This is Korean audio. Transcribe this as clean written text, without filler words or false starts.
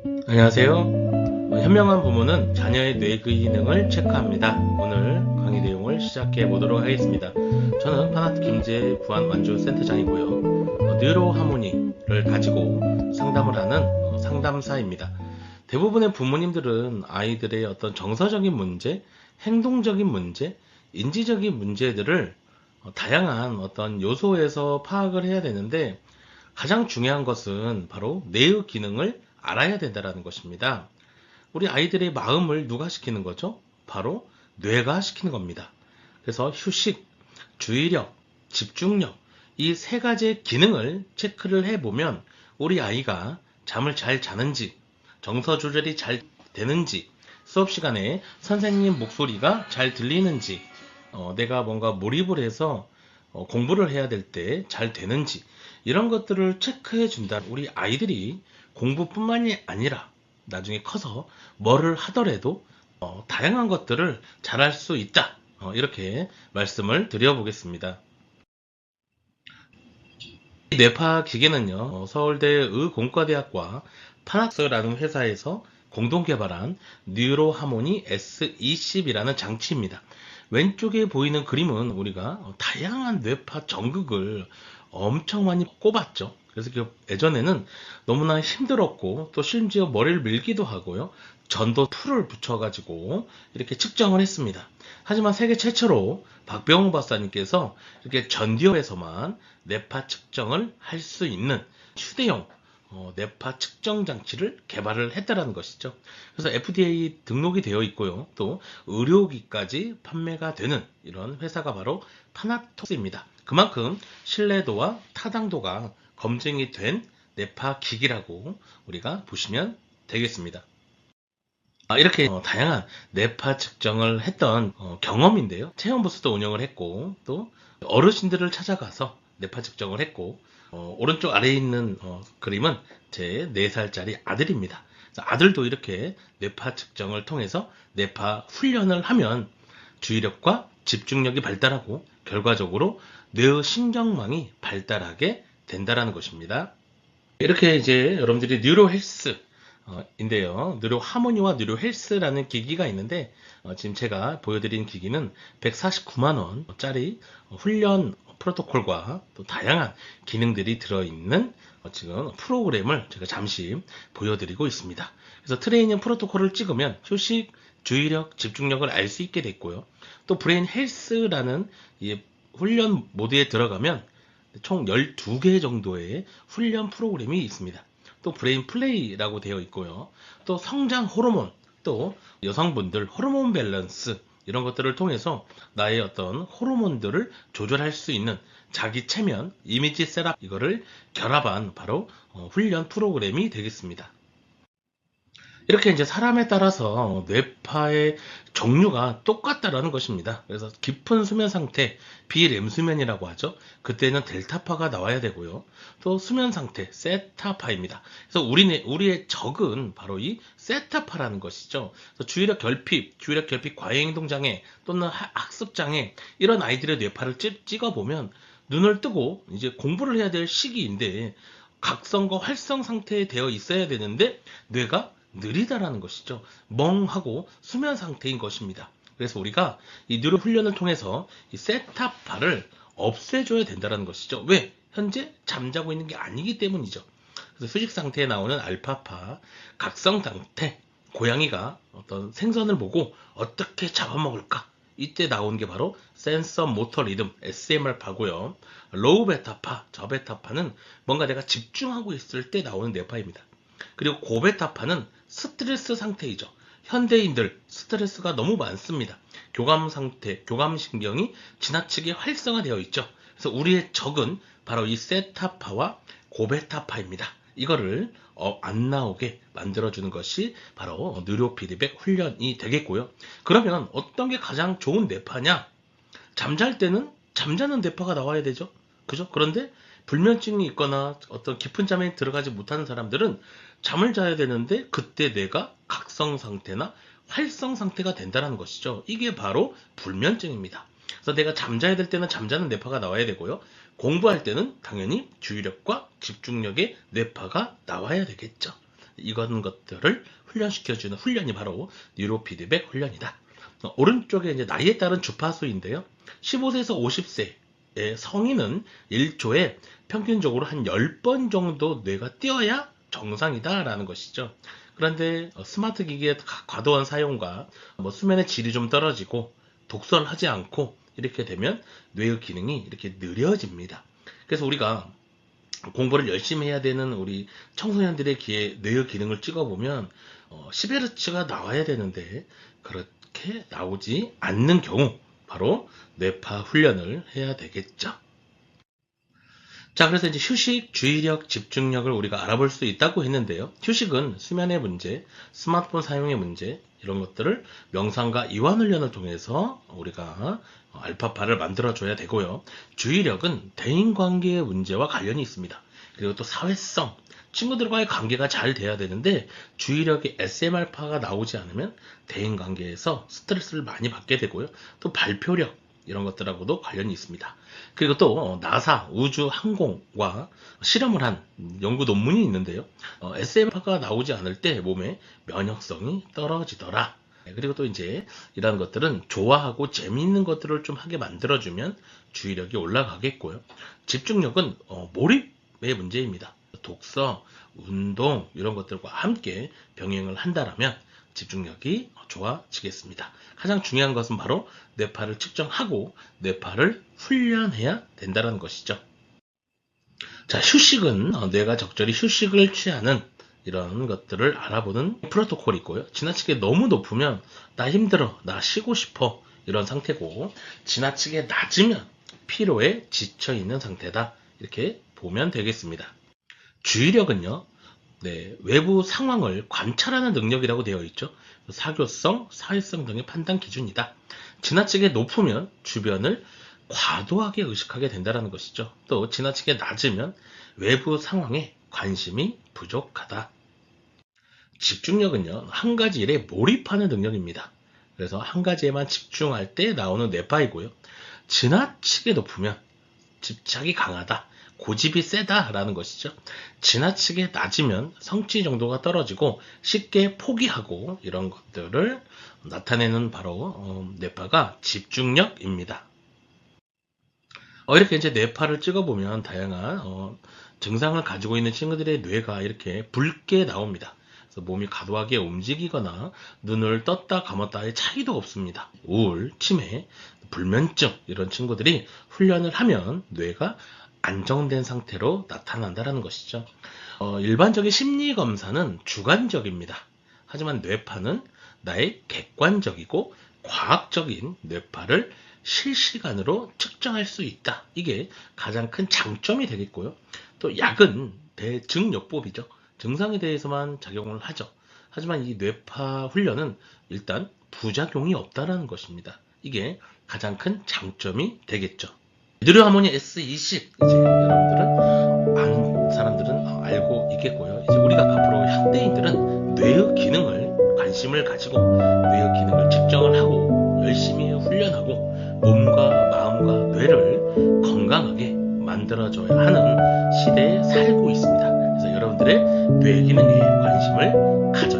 안녕하세요. 현명한 부모는 자녀의 뇌 기능을 체크합니다. 오늘 강의 내용을 시작해 보도록 하겠습니다. 저는 파나트 김제 부안 완주 센터장이고요. 뉴로 하모니를 가지고 상담을 하는 상담사입니다. 대부분의 부모님들은 아이들의 어떤 정서적인 문제, 행동적인 문제, 인지적인 문제들을 다양한 어떤 요소에서 파악을 해야 되는데, 가장 중요한 것은 바로 뇌의 기능을 알아야 된다는 것입니다. 우리 아이들의 마음을 누가 시키는 거죠? 바로 뇌가 시키는 겁니다. 그래서 휴식, 주의력, 집중력, 이 세 가지의 기능을 체크를 해보면 우리 아이가 잠을 잘 자는지, 정서 조절이 잘 되는지, 수업 시간에 선생님 목소리가 잘 들리는지, 내가 뭔가 몰입을 해서 공부를 해야 될 때 잘 되는지, 이런 것들을 체크해 준다. 우리 아이들이 공부뿐만이 아니라 나중에 커서 뭐를 하더라도 다양한 것들을 잘할 수 있다. 이렇게 말씀을 드려보겠습니다. 이 뇌파 기계는요, 서울대 의공과대학과 파낙스라는 회사에서 공동 개발한 뉴로 하모니 S20이라는 장치입니다. 왼쪽에 보이는 그림은 우리가 다양한 뇌파 전극을 엄청 많이 꼽았죠. 그래서 예전에는 너무나 힘들었고, 또 심지어 머리를 밀기도 하고요, 전도 풀을 붙여가지고 이렇게 측정을 했습니다. 하지만 세계 최초로 박병호 박사님께서 이렇게 전디오에서만 뇌파 측정을 할 수 있는 휴대용 뇌파 측정 장치를 개발을 했다는 것이죠. 그래서 FDA 등록이 되어 있고요, 또 의료기까지 판매가 되는 이런 회사가 바로 파나토스입니다. 그만큼 신뢰도와 타당도가 검증이 된 뇌파 기기라고 우리가 보시면 되겠습니다. 이렇게 다양한 뇌파 측정을 했던 경험인데요. 체험부스도 운영을 했고, 또 어르신들을 찾아가서 뇌파 측정을 했고, 오른쪽 아래에 있는 그림은 제 4살짜리 아들입니다. 아들도 이렇게 뇌파 측정을 통해서 뇌파 훈련을 하면 주의력과 집중력이 발달하고, 결과적으로 뇌의 신경망이 발달하게 된다는 것입니다. 이렇게 이제 여러분들이 뉴로 헬스 인데요, 뉴로 하모니와 뉴로 헬스라는 기기가 있는데, 지금 제가 보여드린 기기는 149만원 짜리 훈련 프로토콜과 또 다양한 기능들이 들어있는 지금 프로그램을 제가 잠시 보여드리고 있습니다. 그래서 트레이닝 프로토콜을 찍으면 휴식, 주의력, 집중력을 알 수 있게 됐고요, 또 브레인 헬스라는 이 훈련 모드에 들어가면 총 12개 정도의 훈련 프로그램이 있습니다. 또 브레인 플레이라고 되어 있고요, 또 성장 호르몬, 또 여성분들 호르몬 밸런스, 이런 것들을 통해서 나의 어떤 호르몬들을 조절할 수 있는 자기 체면, 이미지 셋업, 이거를 결합한 바로 훈련 프로그램이 되겠습니다. 이렇게 이제 사람에 따라서 뇌파의 종류가 똑같다라는 것입니다. 그래서 깊은 수면 상태, 비렘 수면이라고 하죠. 그때는 델타파가 나와야 되고요, 또 수면 상태, 세타파입니다. 그래서 우리의 적은 바로 이 세타파라는 것이죠. 그래서 주의력 결핍 과잉행동 장애 또는 학습 장애, 이런 아이들의 뇌파를 찍어 보면 눈을 뜨고 이제 공부를 해야 될 시기인데, 각성과 활성 상태에 되어 있어야 되는데 뇌가 느리다라는 것이죠. 멍하고 수면 상태인 것입니다. 그래서 우리가 이 뉴로 훈련을 통해서 이 세타파를 없애줘야 된다는 것이죠. 왜? 현재 잠자고 있는 게 아니기 때문이죠. 그래서 휴식 상태에 나오는 알파파, 각성 상태, 고양이가 어떤 생선을 보고 어떻게 잡아먹을까, 이때 나오는 게 바로 센서 모터 리듬, SMR파고요. 로우 베타파, 저베타파는 뭔가 내가 집중하고 있을 때 나오는 뇌파입니다. 그리고 고베타파는 스트레스 상태이죠. 현대인들 스트레스가 너무 많습니다. 교감 상태, 교감신경이 지나치게 활성화되어 있죠. 그래서 우리의 적은 바로 이 세타파와 고베타파입니다. 이거를 안 나오게 만들어주는 것이 바로 뉴로 피드백 훈련이 되겠고요. 그러면 어떤 게 가장 좋은 뇌파냐? 잠잘 때는 잠자는 뇌파가 나와야 되죠. 그죠? 그런데 불면증이 있거나 어떤 깊은 잠에 들어가지 못하는 사람들은 잠을 자야 되는데 그때 뇌가 각성 상태나 활성 상태가 된다는 것이죠. 이게 바로 불면증입니다. 그래서 내가 잠자야 될 때는 잠자는 뇌파가 나와야 되고요, 공부할 때는 당연히 주의력과 집중력의 뇌파가 나와야 되겠죠. 이런 것들을 훈련시켜주는 훈련이 바로 뉴로 피드백 훈련이다. 오른쪽에 이제 나이에 따른 주파수인데요. 15세에서 50세의 성인은 1초에 평균적으로 한 10번 정도 뇌가 뛰어야 정상이다라는 것이죠. 그런데 스마트 기기의 과도한 사용과 수면의 질이 좀 떨어지고 독서를 하지 않고 이렇게 되면 뇌의 기능이 이렇게 느려집니다. 그래서 우리가 공부를 열심히 해야 되는 우리 청소년들의 뇌의 기능을 찍어보면 10Hz가 나와야 되는데 그렇게 나오지 않는 경우 바로 뇌파 훈련을 해야 되겠죠. 자, 그래서 이제 휴식, 주의력, 집중력을 우리가 알아볼 수 있다고 했는데요. 휴식은 수면의 문제, 스마트폰 사용의 문제, 이런 것들을 명상과 이완 훈련을 통해서 우리가 알파파를 만들어줘야 되고요. 주의력은 대인관계의 문제와 관련이 있습니다. 그리고 또 사회성, 친구들과의 관계가 잘 돼야 되는데 주의력이 SM알파가 나오지 않으면 대인관계에서 스트레스를 많이 받게 되고요. 또 발표력, 이런 것들하고도 관련이 있습니다. 그리고 또 나사, 우주, 항공과 실험을 한 연구 논문이 있는데요. SM알파가 나오지 않을 때 몸의 면역성이 떨어지더라. 그리고 또 이제 이런 것들은 좋아하고 재미있는 것들을 좀 하게 만들어주면 주의력이 올라가겠고요. 집중력은 몰입의 문제입니다. 독서, 운동 이런 것들과 함께 병행을 한다라면 집중력이 좋아지겠습니다. 가장 중요한 것은 바로 뇌파를 측정하고 뇌파를 훈련해야 된다는 것이죠. 자, 휴식은 뇌가 적절히 휴식을 취하는 이런 것들을 알아보는 프로토콜이 있고요. 지나치게 너무 높으면 나 힘들어, 나 쉬고 싶어 이런 상태고, 지나치게 낮으면 피로에 지쳐 있는 상태다 이렇게 보면 되겠습니다. 주의력은요, 외부 상황을 관찰하는 능력이라고 되어 있죠. 사교성, 사회성 등의 판단 기준이다. 지나치게 높으면 주변을 과도하게 의식하게 된다는 것이죠. 또 지나치게 낮으면 외부 상황에 관심이 부족하다. 집중력은요, 한 가지 일에 몰입하는 능력입니다. 그래서 한 가지에만 집중할 때 나오는 뇌파이고요. 지나치게 높으면 집착이 강하다, 고집이 세다라는 것이죠. 지나치게 낮으면 성취 정도가 떨어지고 쉽게 포기하고 이런 것들을 나타내는 바로 뇌파가 집중력입니다. 이렇게 이제 뇌파를 찍어보면 다양한 증상을 가지고 있는 친구들의 뇌가 이렇게 붉게 나옵니다. 그래서 몸이 과도하게 움직이거나 눈을 떴다 감았다의 차이도 없습니다. 우울, 치매, 불면증 이런 친구들이 훈련을 하면 뇌가 안정된 상태로 나타난다는 것이죠. 일반적인 심리 검사는 주관적입니다. 하지만 뇌파는 나의 객관적이고 과학적인 뇌파를 실시간으로 측정할 수 있다. 이게 가장 큰 장점이 되겠고요. 또 약은 대증요법이죠. 증상에 대해서만 작용을 하죠. 하지만 이 뇌파 훈련은 일단 부작용이 없다는 것입니다. 이게 가장 큰 장점이 되겠죠. 뉴로 하모니 S20 이제 여러분들은 아는 사람들은 알고 있겠고요. 이제 우리가 앞으로 현대인들은 뇌의 기능을 관심을 가지고 뇌의 기능을 측정을 하고 열심히 훈련하고 몸과 마음과 뇌를 건강하게 만들어줘야 하는 시대에 살고 있습니다. 그래서 여러분들의 뇌 기능에 관심을 가져